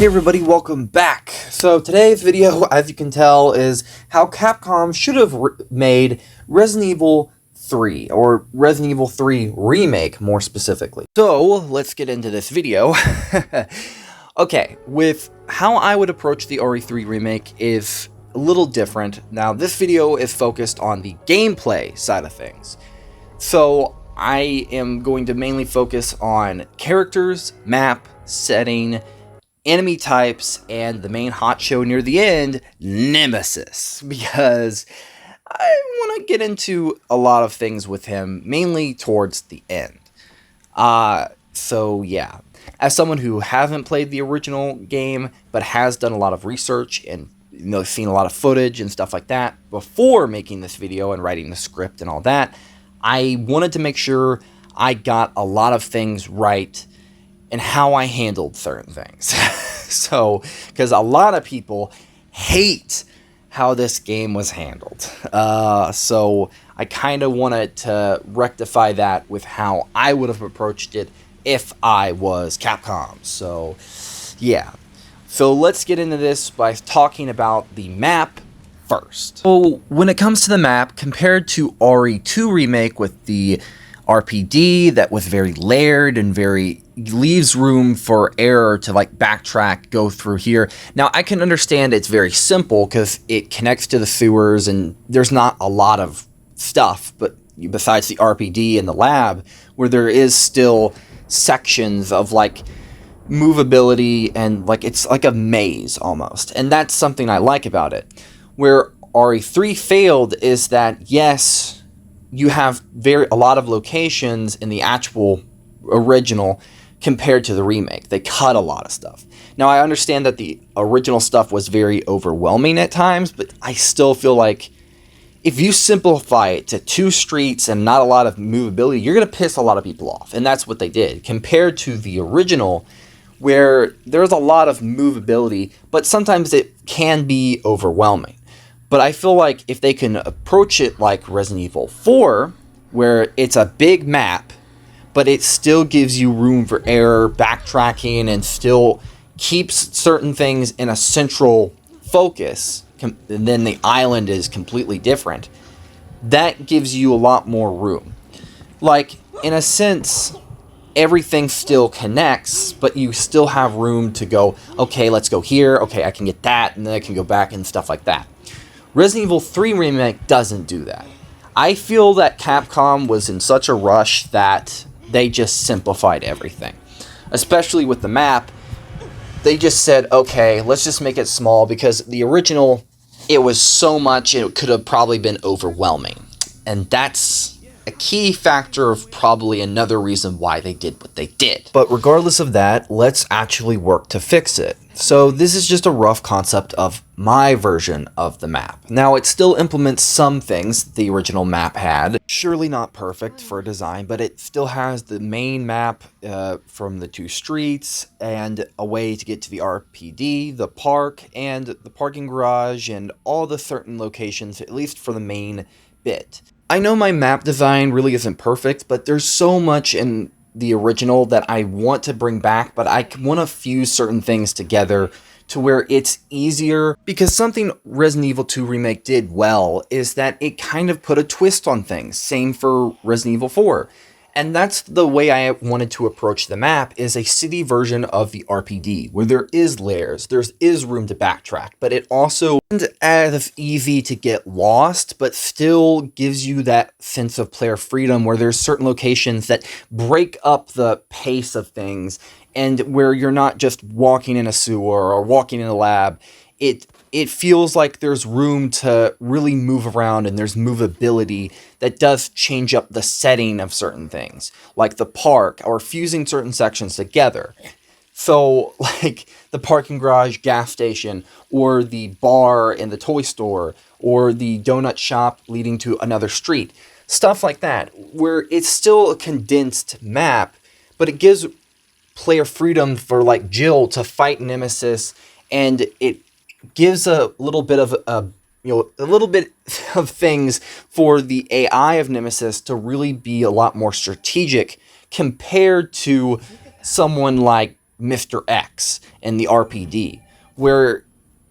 Hey everybody, welcome back. So today's video, as you can tell, is how Capcom should have made Resident Evil 3, or Resident Evil 3 Remake more specifically. So let's get into this video. Okay, with how I would approach the RE3 Remake is a little different. Now this video is focused on the gameplay side of things. So I am going to mainly focus on characters, map, setting, enemy types, and the main hot show near the end, Nemesis, because I want to get into a lot of things with him, mainly towards the end. So yeah, as someone who hasn't played the original game, but has done a lot of research and seen a lot of footage and stuff like that before making this video and writing the script and all that, I wanted to make sure I got a lot of things right and how I handled certain things. So, because a lot of people hate how this game was handled. So I kind of wanted to rectify that with how I would have approached it if I was Capcom. So, yeah. So let's get into this by talking about the map first. So when it comes to the map, compared to RE2 Remake with the RPD that was very layered and leaves room for error to like backtrack, go through here. Now I can understand it's very simple because it connects to the sewers and there's not a lot of stuff, but besides the RPD and the lab, where there is still sections of like movability and like it's like a maze almost. And that's something I like about it. Where RE3 failed is that yes, you have a lot of locations in the actual original compared to the remake. They cut a lot of stuff. Now, I understand that the original stuff was very overwhelming at times, but I still feel like if you simplify it to 2 streets and not a lot of movability, you're going to piss a lot of people off. And that's what they did. Compared to the original, where there's a lot of movability, but sometimes it can be overwhelming. But I feel like if they can approach it like Resident Evil 4, where it's a big map, but it still gives you room for error, backtracking, and still keeps certain things in a central focus, and then the island is completely different, that gives you a lot more room. Like, in a sense, everything still connects, but you still have room to go, okay, let's go here, okay, I can get that, and then I can go back and stuff like that. Resident Evil 3 Remake doesn't do that. I feel that Capcom was in such a rush that they just simplified everything. Especially with the map, they just said, okay, let's just make it small, because the original, it was so much, it could have probably been overwhelming. And that's a key factor of probably another reason why they did what they did. But regardless of that, let's actually work to fix it. So this is just a rough concept of my version of the map. Now it still implements some things the original map had. Surely not perfect for design, but it still has the main map from the 2 streets and a way to get to the RPD, the park, and the parking garage, and all the certain locations, at least for the main bit. I know my map design really isn't perfect, but there's so much in the original that I want to bring back, but I want to fuse certain things together to where it's easier, because something Resident Evil 2 Remake did well is that it kind of put a twist on things. Same for Resident Evil 4. And that's the way I wanted to approach the map, is a city version of the RPD, where there is layers, there is room to backtrack, but it also isn't as easy to get lost, but still gives you that sense of player freedom, where there's certain locations that break up the pace of things, and where you're not just walking in a sewer or walking in a lab. It feels like there's room to really move around, and there's movability that does change up the setting of certain things, like the park, or fusing certain sections together. So, like the parking garage, gas station, or the bar in the toy store, or the donut shop leading to another street. Stuff like that, where it's still a condensed map, but it gives player freedom for like Jill to fight Nemesis, and it gives a little bit of things for the AI of Nemesis to really be a lot more strategic compared to someone like Mr. X and the RPD, where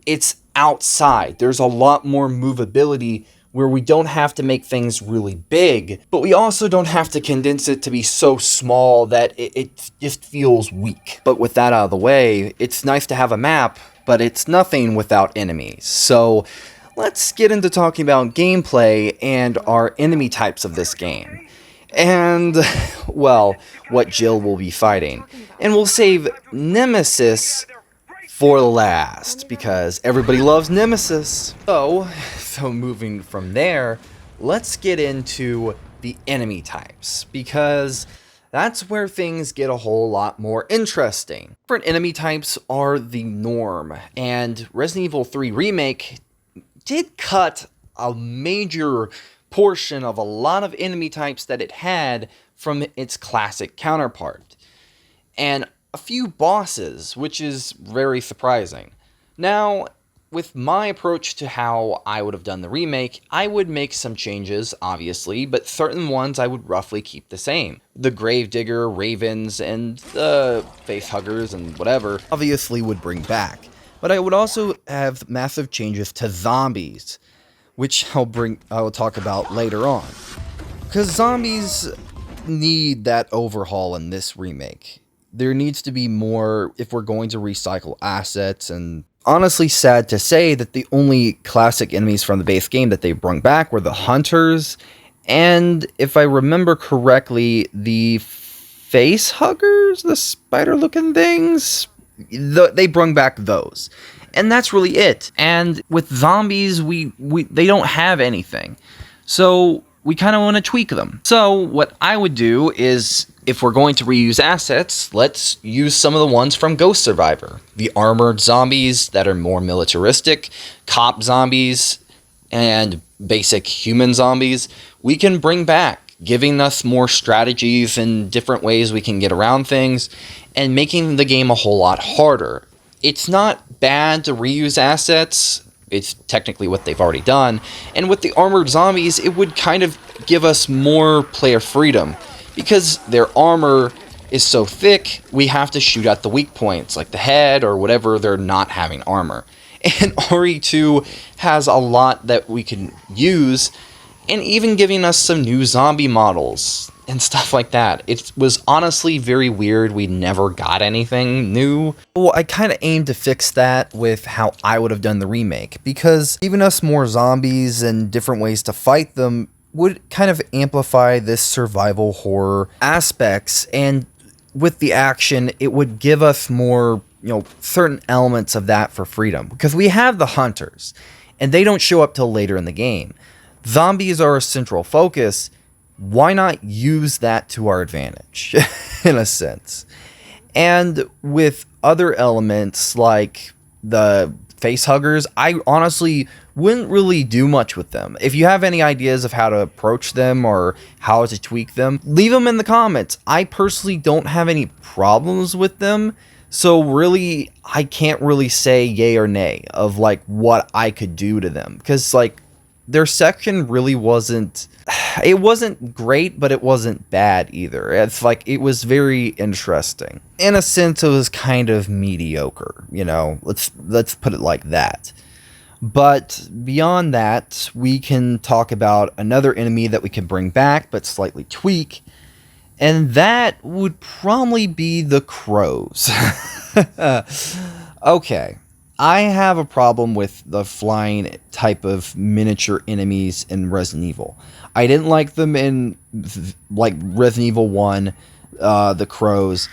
it's outside. There's a lot more movability where we don't have to make things really big, but we also don't have to condense it to be so small that it just feels weak. But with that out of the way, it's nice to have a map, but it's nothing without enemies. So let's get into talking about gameplay and our enemy types of this game. And, well, what Jill will be fighting. And we'll save Nemesis for last, because everybody loves Nemesis. So moving from there, let's get into the enemy types, because that's where things get a whole lot more interesting. Different enemy types are the norm, and Resident Evil 3 Remake did cut a major portion of a lot of enemy types that it had from its classic counterpart, and a few bosses, which is very surprising. Now, with my approach to how I would have done the remake, I would make some changes, obviously, but certain ones I would roughly keep the same. The Gravedigger, Ravens, and the Facehuggers and whatever obviously would bring back. But I would also have massive changes to zombies, which I'll talk about later on. Because zombies need that overhaul in this remake. There needs to be more if we're going to recycle assets, and honestly sad to say that the only classic enemies from the base game that they brought back were the hunters, and if I remember correctly, the Facehuggers, the spider-looking things, they brought back those. And that's really it. And with zombies, they don't have anything. So we kind of want to tweak them. So what I would do is, if we're going to reuse assets, let's use some of the ones from Ghost Survivor. The armored zombies that are more militaristic, cop zombies, and basic human zombies, we can bring back, giving us more strategies and different ways we can get around things, and making the game a whole lot harder. It's not bad to reuse assets. It's technically what they've already done. And with the armored zombies, it would kind of give us more player freedom. Because their armor is so thick, we have to shoot at the weak points, like the head or whatever they're not having armor. And RE2 has a lot that we can use, and even giving us some new zombie models and stuff like that. It was honestly very weird we never got anything new. Well, I kind of aimed to fix that with how I would have done the remake, because giving us more zombies and different ways to fight them would kind of amplify this survival horror aspects, and with the action, it would give us more, certain elements of that for freedom. Because we have the hunters, and they don't show up till later in the game. Zombies are a central focus. Why not use that to our advantage, in a sense? And with other elements like the Facehuggers, I honestly wouldn't really do much with them. If you have any ideas of how to approach them or how to tweak them, leave them in the comments. I personally don't have any problems with them, so really, I can't really say yay or nay of what I could do to them, because their section really wasn't great, but it wasn't bad either. It's it was very interesting. In a sense, it was kind of mediocre, let's put it like that. But beyond that, we can talk about another enemy that we can bring back, but slightly tweak, and that would probably be the crows. Okay. I have a problem with the flying type of miniature enemies in Resident Evil. I didn't like them in Resident Evil 1, the crows.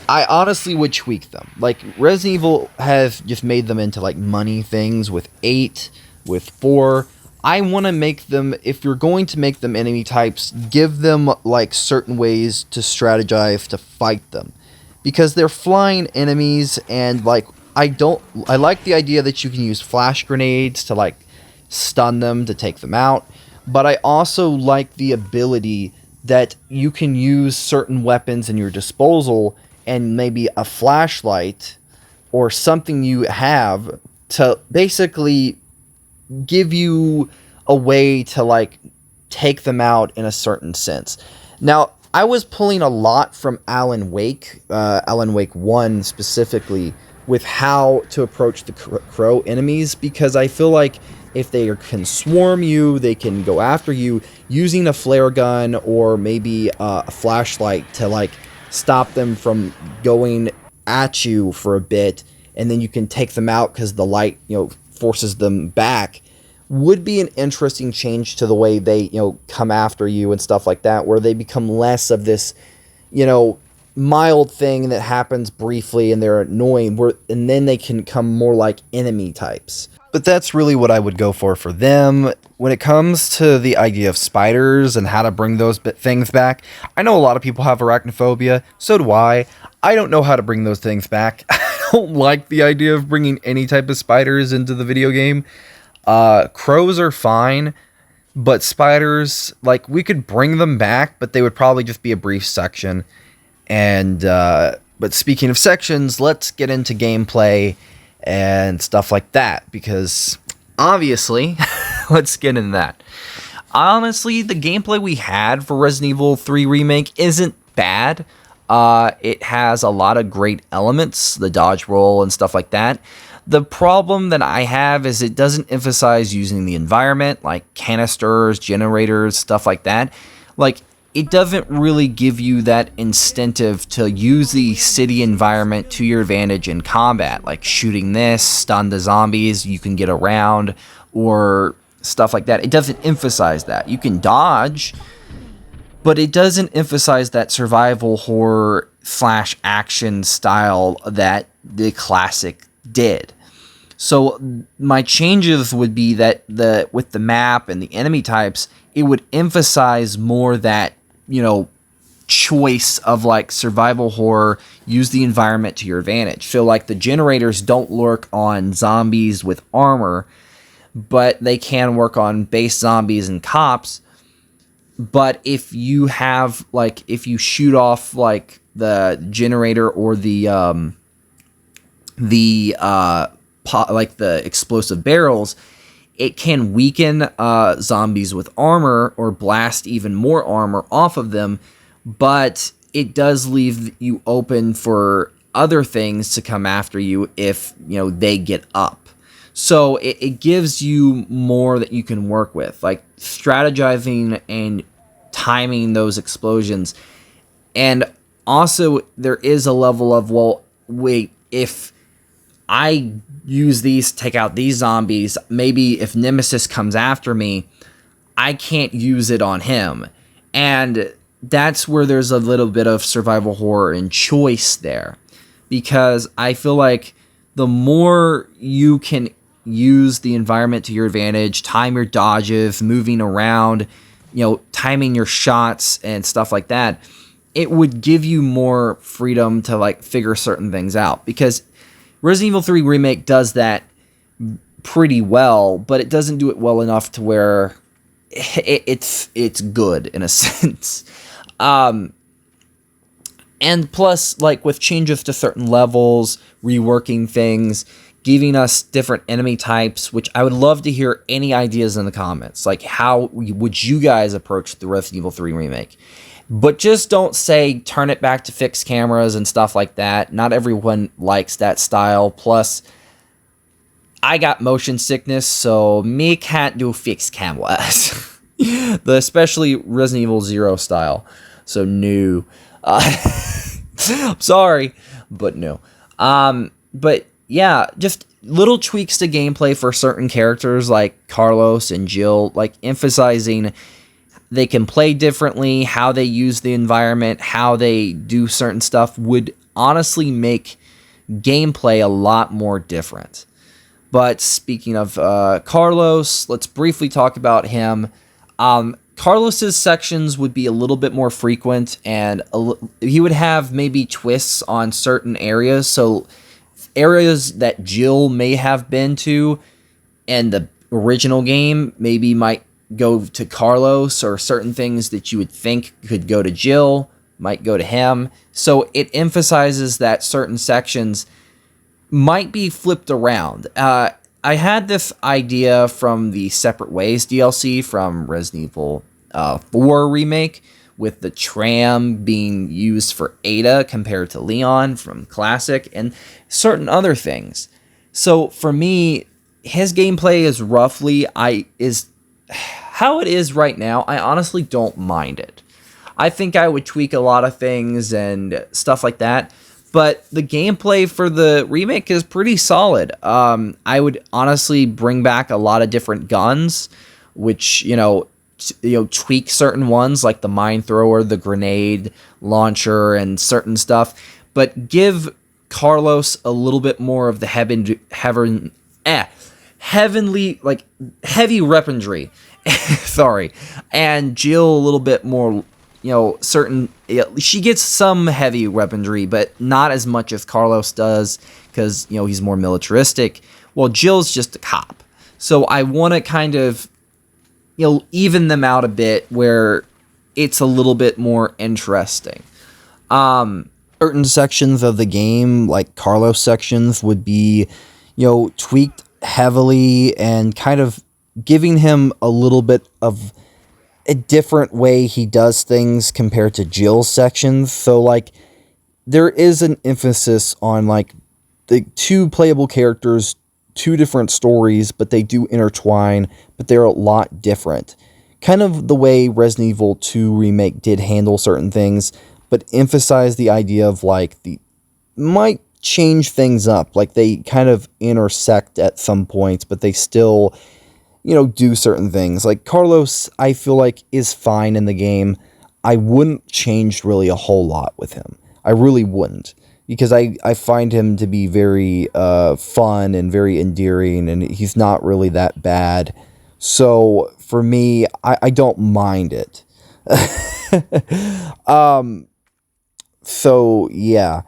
I honestly would tweak them. Resident Evil has just made them into money things with 8, with 4. I want to make them, if you're going to make them enemy types, give them certain ways to strategize to fight them. Because they're flying enemies, and I like the idea that you can use flash grenades to stun them, to take them out, but I also like the ability that you can use certain weapons in your disposal and maybe a flashlight or something you have to basically give you a way to take them out in a certain sense. Now, I was pulling a lot from Alan Wake 1 specifically, with how to approach the crow enemies, because I feel like if they can swarm you, they can go after you using a flare gun or maybe a flashlight to like stop them from going at you for a bit, and then you can take them out because the light, forces them back, would be an interesting change to the way they, come after you and stuff like that, where they become less of this, mild thing that happens briefly and they're annoying, and then they can come more like enemy types. But that's really what I would go for them. When it comes to the idea of spiders and how to bring those things back, I know a lot of people have arachnophobia, so do I. I don't know how to bring those things back. I don't like the idea of bringing any type of spiders into the video game. Crows are fine, but spiders, like, we could bring them back, but they would probably just be a brief section. And, but speaking of sections, let's get into gameplay and stuff like that, because obviously, let's get into that. Honestly, the gameplay we had for Resident Evil 3 Remake isn't bad. It has a lot of great elements, the dodge roll and stuff like that. The problem that I have is it doesn't emphasize using the environment, like canisters, generators, stuff like that. Like, it doesn't really give you that incentive to use the city environment to your advantage in combat, like shooting this, stun the zombies, you can get around, or stuff like that. It doesn't emphasize that. You can dodge, but it doesn't emphasize that survival horror / action style that the classic did. So my changes would be that with the map and the enemy types, it would emphasize more that, choice of like survival horror, use the environment to your advantage. So like the generators don't work on zombies with armor, but they can work on base zombies and cops. But if you have if you shoot off like the generator or the explosive barrels, it can weaken zombies with armor or blast even more armor off of them, but it does leave you open for other things to come after you if, they get up. So it gives you more that you can work with, like strategizing and timing those explosions. And also there is a level of, well, wait, if I use these to take out these zombies, maybe if Nemesis comes after me, I can't use it on him. And that's where there's a little bit of survival horror and choice there. Because I feel like the more you can use the environment to your advantage, time your dodges, moving around, timing your shots and stuff like that, it would give you more freedom to figure certain things out. Because Resident Evil 3 Remake does that pretty well, but it doesn't do it well enough to where it's good in a sense. And plus, with changes to certain levels, reworking things, giving us different enemy types, which I would love to hear any ideas in the comments. How would you guys approach the Resident Evil 3 Remake? But just don't say turn it back to fixed cameras and stuff like that. Not everyone likes that style. Plus, I got motion sickness, so me can't do fixed cameras. Especially Resident Evil 0 style. So no. I'm sorry, but no. But yeah, just little tweaks to gameplay for certain characters like Carlos and Jill, emphasizing they can play differently, how they use the environment, how they do certain stuff would honestly make gameplay a lot more different. But speaking of Carlos, let's briefly talk about him. Carlos's sections would be a little bit more frequent, and he would have maybe twists on certain areas. So areas that Jill may have been to in the original game maybe might go to Carlos, or certain things that you would think could go to Jill might go to him. So it emphasizes that certain sections might be flipped around. I had this idea from the Separate Ways DLC from Resident Evil 4 Remake, with the tram being used for Ada compared to Leon from Classic, and certain other things. So for me, his gameplay is how it is right now. I honestly don't mind it. I think I would tweak a lot of things and stuff like that, but the gameplay for the remake is pretty solid. I would honestly bring back a lot of different guns, which, tweak certain ones like the mine thrower, the grenade launcher, and certain stuff, but give Carlos a little bit more of the heavenly, like heavy weaponry. Sorry. And Jill a little bit more, she gets some heavy weaponry, but not as much as Carlos does, because, he's more militaristic. Well, Jill's just a cop. So I want to kind of, even them out a bit where it's a little bit more interesting. Certain sections of the game, like Carlos sections, would be, tweaked heavily and kind of giving him a little bit of a different way he does things compared to Jill's sections. So, like, there is an emphasis on, like, the two playable characters, two different stories, but they do intertwine, but they're a lot different. Kind of the way Resident Evil 2 Remake did handle certain things, but emphasize the idea of, like, might change things up. Like, they kind of intersect at some points, but they still, do certain things. Like, Carlos, I feel like, is fine in the game. I wouldn't change really a whole lot with him. I really wouldn't. Because I find him to be very fun and very endearing, and he's not really that bad. So, for me, I don't mind it. So, yeah.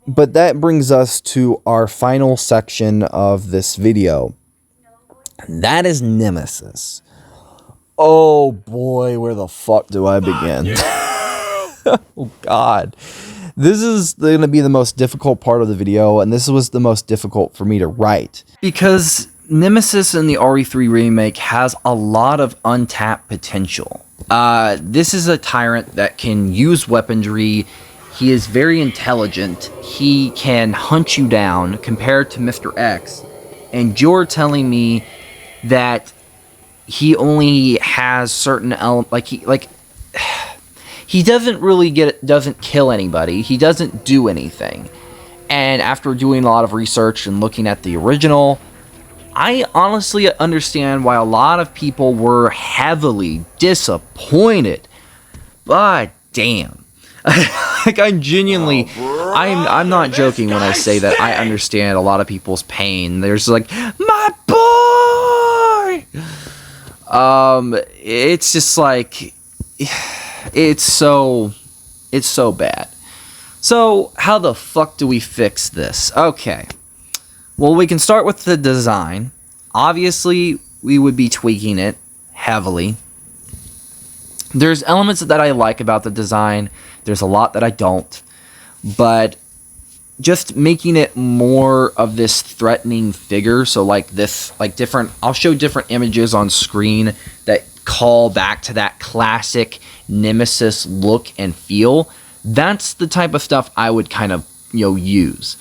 But that brings us to our final section of this video. That is Nemesis. Oh boy, where the fuck do I begin? Oh god. This is going to be the most difficult part of the video, and this was the most difficult for me to write. Because Nemesis in the RE3 remake has a lot of untapped potential. This is a tyrant that can use weaponry. He is very intelligent. He can hunt you down compared to Mr. X. And you're telling me that he only has certain elements, he doesn't kill anybody. He doesn't do anything. And after doing a lot of research and looking at the original, I honestly understand why a lot of people were heavily disappointed. But damn. I'm genuinely, I'm not joking when I say that I understand a lot of people's pain. There's like, my boy! It's just like, it's so bad. So, how the fuck do we fix this? Okay. Well, we can start with the design. Obviously, we would be tweaking it heavily. There's elements that I like about the design. There's a lot that I don't. But just making it more of this threatening figure. So like this, like different, I'll show different images on screen that call back to that classic Nemesis look and feel. That's the type of stuff I would kind of, use.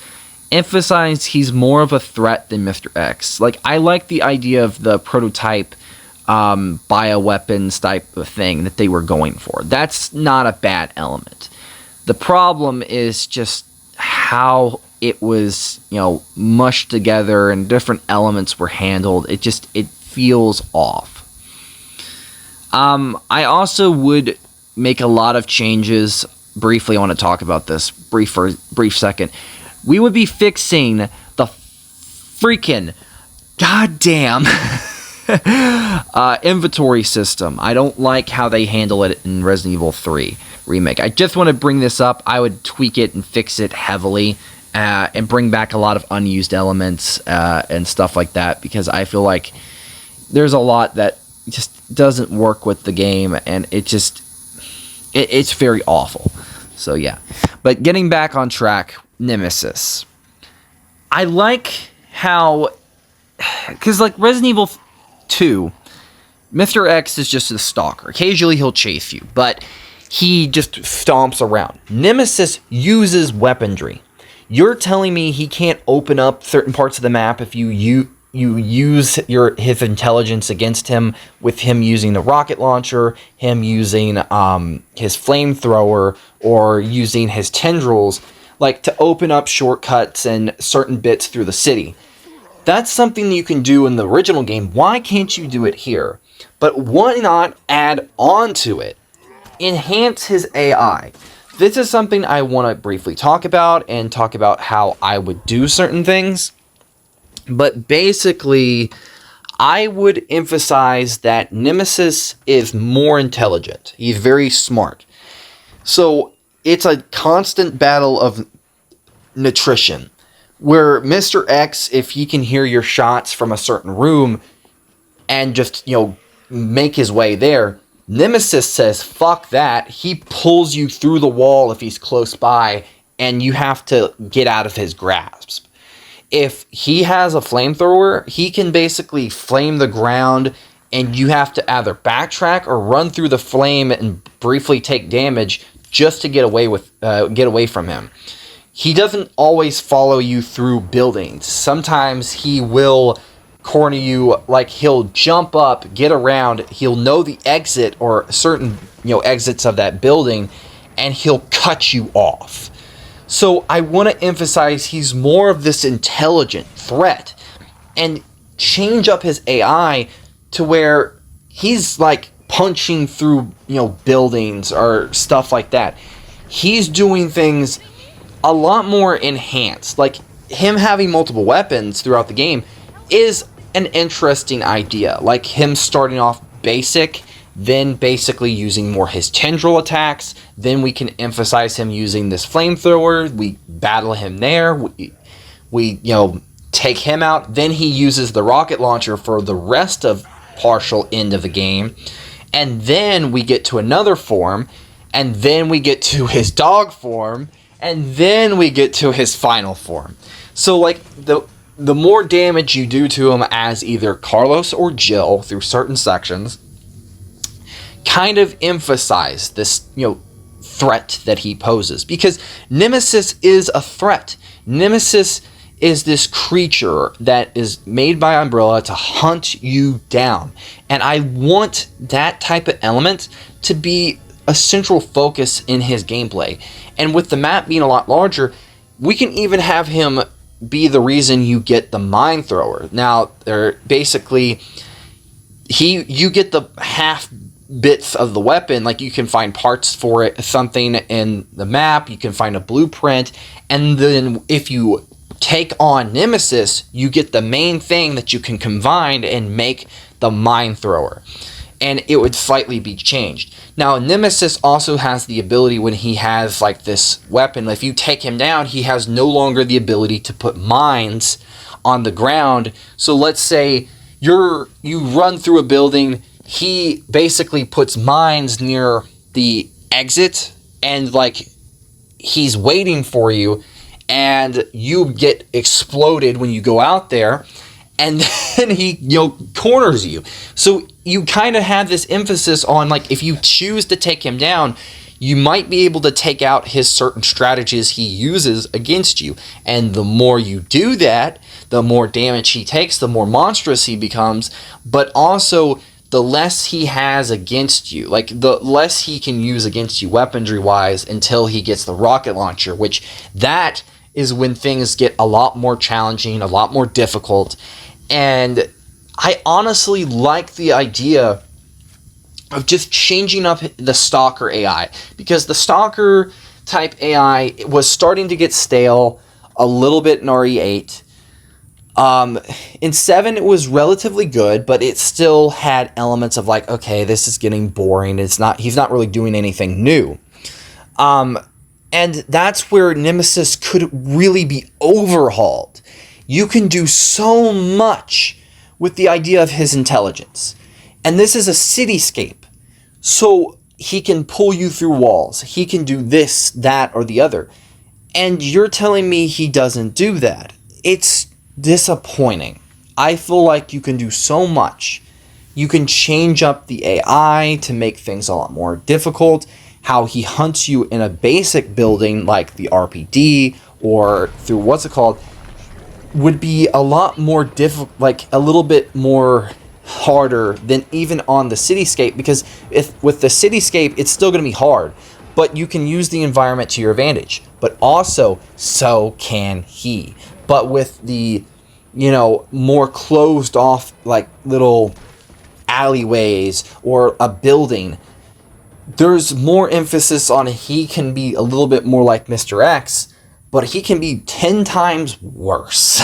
Emphasize he's more of a threat than Mr. X. Like, I like the idea of the prototype bioweapons type of thing that they were going for. That's not a bad element. The problem is just how it was, mushed together and different elements were handled. It feels off. I also would make a lot of changes. Briefly, I want to talk about this for a brief second. We would be fixing the freaking goddamn inventory system. I don't like how they handle it in Resident Evil 3 Remake. I just want to bring this up. I would tweak it and fix it heavily and bring back a lot of unused elements and stuff like that, because I feel like there's a lot that just doesn't work with the game, and it's very awful. So yeah. But getting back on track, Nemesis. I like how, because like Resident Evil 2, Mr. X is just a stalker. Occasionally he'll chase you, but he just stomps around. Nemesis uses weaponry. You're telling me he can't open up certain parts of the map if you use his intelligence against him, with him using the rocket launcher, him using his flamethrower, or using his tendrils, like to open up shortcuts and certain bits through the city. That's something you can do in the original game. Why can't you do it here? But why not add on to it? Enhance his AI. This is something I want to briefly talk about, and talk about how I would do certain things. But basically, I would emphasize that Nemesis is more intelligent. He's very smart. So it's a constant battle of nutrition, where Mr. X, if he can hear your shots from a certain room and just, make his way there, Nemesis says, fuck that. He pulls you through the wall if he's close by, and you have to get out of his grasp. If he has a flamethrower, he can basically flame the ground, and you have to either backtrack or run through the flame and briefly take damage just to get away from him. He doesn't always follow you through buildings. Sometimes he will corner you, like he'll jump up, get around, he'll know the exit or certain exits of that building, and he'll cut you off. So I want to emphasize he's more of this intelligent threat, and change up his AI to where he's like punching through buildings or stuff like that. He's doing things a lot more enhanced. Like him having multiple weapons throughout the game is an interesting idea. Like him starting off basic, then basically using more his tendril attacks. Then we can emphasize him using this flamethrower. We battle him there. We take him out. Then he uses the rocket launcher for the rest of partial end of the game. And then we get to another form. And then we get to his dog form. And then we get to his final form. So like the more damage you do to him as either Carlos or Jill through certain sections, kind of emphasize this, threat that he poses. Because Nemesis is a threat. Nemesis is this creature that is made by Umbrella to hunt you down. And I want that type of element to be a central focus in his gameplay. And with the map being a lot larger, we can even have him be the reason you get the mine thrower. Now, they're basically, you get the half bits of the weapon. Like you can find parts for it, something in the map, you can find a blueprint, and then if you take on Nemesis, you get the main thing that you can combine and make the mine thrower. And it would slightly be changed. Now, Nemesis also has the ability, when he has like this weapon, if you take him down, he has no longer the ability to put mines on the ground. So let's say you run through a building, he basically puts mines near the exit, and like he's waiting for you, and you get exploded when you go out there, and then he corners you. So you kind of have this emphasis on, like, if you choose to take him down, you might be able to take out his certain strategies he uses against you. And the more you do that, the more damage he takes, the more monstrous he becomes, but also the less he has against you. Like, the less he can use against you weaponry-wise until he gets the rocket launcher, which that is when things get a lot more challenging, a lot more difficult. And I honestly like the idea of just changing up the Stalker AI, because the Stalker type AI was starting to get stale a little bit in RE8. In 7 it was relatively good, but it still had elements of like, okay, this is getting boring. He's not really doing anything new. And that's where Nemesis could really be overhauled. You can do so much with the idea of his intelligence. And this is a cityscape. So he can pull you through walls. He can do this, that, or the other. And you're telling me he doesn't do that. It's disappointing. I feel like you can do so much. You can change up the AI to make things a lot more difficult. how he hunts you in a basic building like the RPD or through what's it called would be a lot more difficult, like a little bit more harder than even on the cityscape, because if with the cityscape it's still going to be hard, but you can use the environment to your advantage, but also so can he. But with the, you know, more closed off like little alleyways or a building, there's more emphasis on he can be a little bit more like Mr. X, but he can be 10 times worse.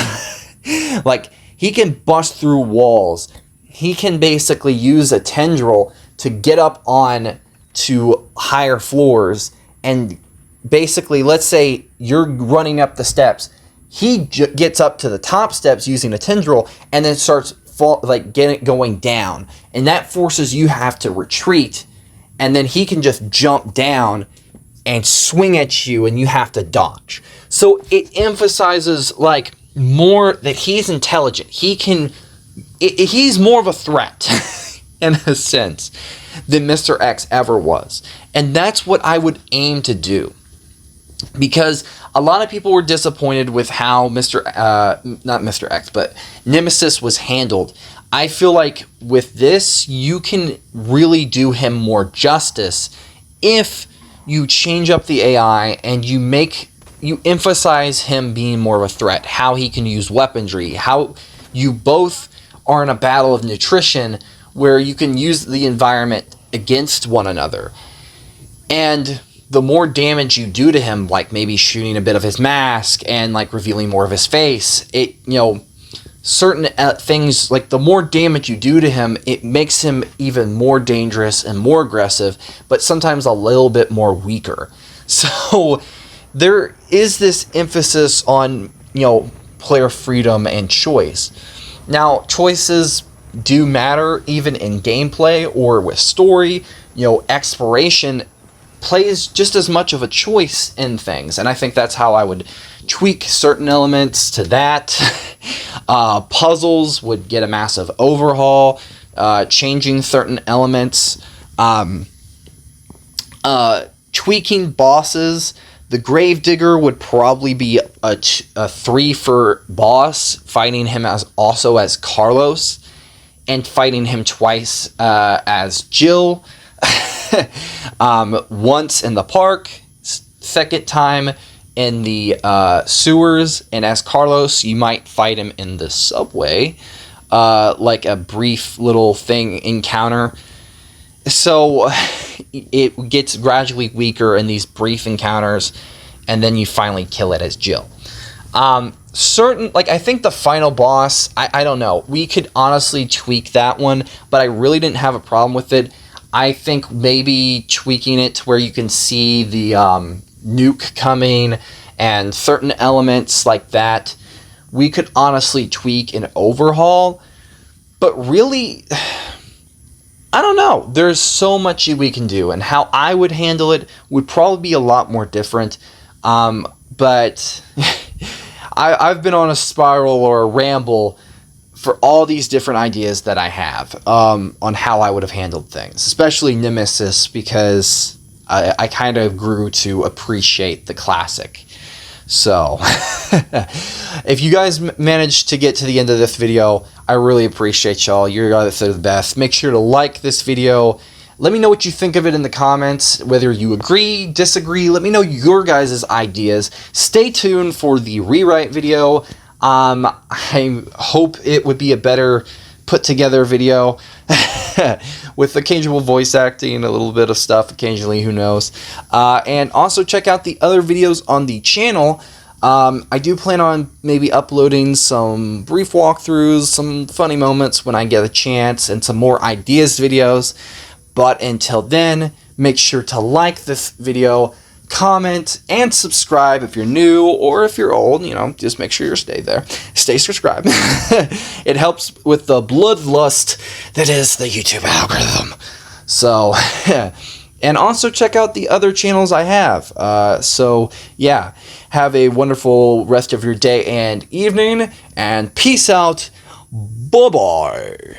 Like, he can bust through walls. He can basically use a tendril to get up on to higher floors, and basically, let's say you're running up the steps. He gets up to the top steps using a tendril and then starts going down. And that forces you have to retreat, and then he can just jump down and swing at you and you have to dodge. So it emphasizes like more that he's intelligent. He's more of a threat in a sense than Mr. X ever was. And that's what I would aim to do. Because a lot of people were disappointed with how not Mr. X, but Nemesis was handled. I feel like with this, you can really do him more justice if you change up the AI and you emphasize him being more of a threat, how he can use weaponry, how you both are in a battle of nutrition where you can use the environment against one another. And the more damage you do to him, like maybe shooting a bit of his mask and like revealing more of his face, certain things, like the more damage you do to him, it makes him even more dangerous and more aggressive, but sometimes a little bit more weaker. So there is this emphasis on, player freedom and choice. Now, choices do matter even in gameplay or with story. Exploration plays just as much of a choice in things, and I think that's how I would tweak certain elements to that. Puzzles would get a massive overhaul, changing certain elements, tweaking bosses. The Gravedigger would probably be a 3 for boss, fighting him as Carlos, and fighting him twice as Jill. Once in the park, second time in the sewers, and as Carlos, you might fight him in the subway, like a brief little encounter. So it gets gradually weaker in these brief encounters, and then you finally kill it as Jill. I think the final boss, I don't know. We could honestly tweak that one, but I really didn't have a problem with it. I think maybe tweaking it to where you can see the nuke coming and certain elements like that, we could honestly tweak and overhaul. But really, I don't know. There's so much we can do, and how I would handle it would probably be a lot more different. But I've been on a spiral or a ramble for all these different ideas that I have on how I would have handled things, especially Nemesis, because I kind of grew to appreciate the classic. So if you guys managed to get to the end of this video, I really appreciate y'all. You guys are the best. Make sure to like this video. Let me know what you think of it in the comments, whether you agree, disagree. Let me know your guys' ideas. Stay tuned for the rewrite video. I hope it would be a better put together video with occasional voice acting, a little bit of stuff occasionally, who knows. And also check out the other videos on the channel. I do plan on maybe uploading some brief walkthroughs, some funny moments when I get a chance, and some more ideas videos. But until then, make sure to like this video, comment, and subscribe if you're new, or if you're old, just make sure you stay subscribed. It helps with the bloodlust that is the YouTube algorithm. So, and also check out the other channels I have. Have a wonderful rest of your day and evening, and peace out. Bye-bye.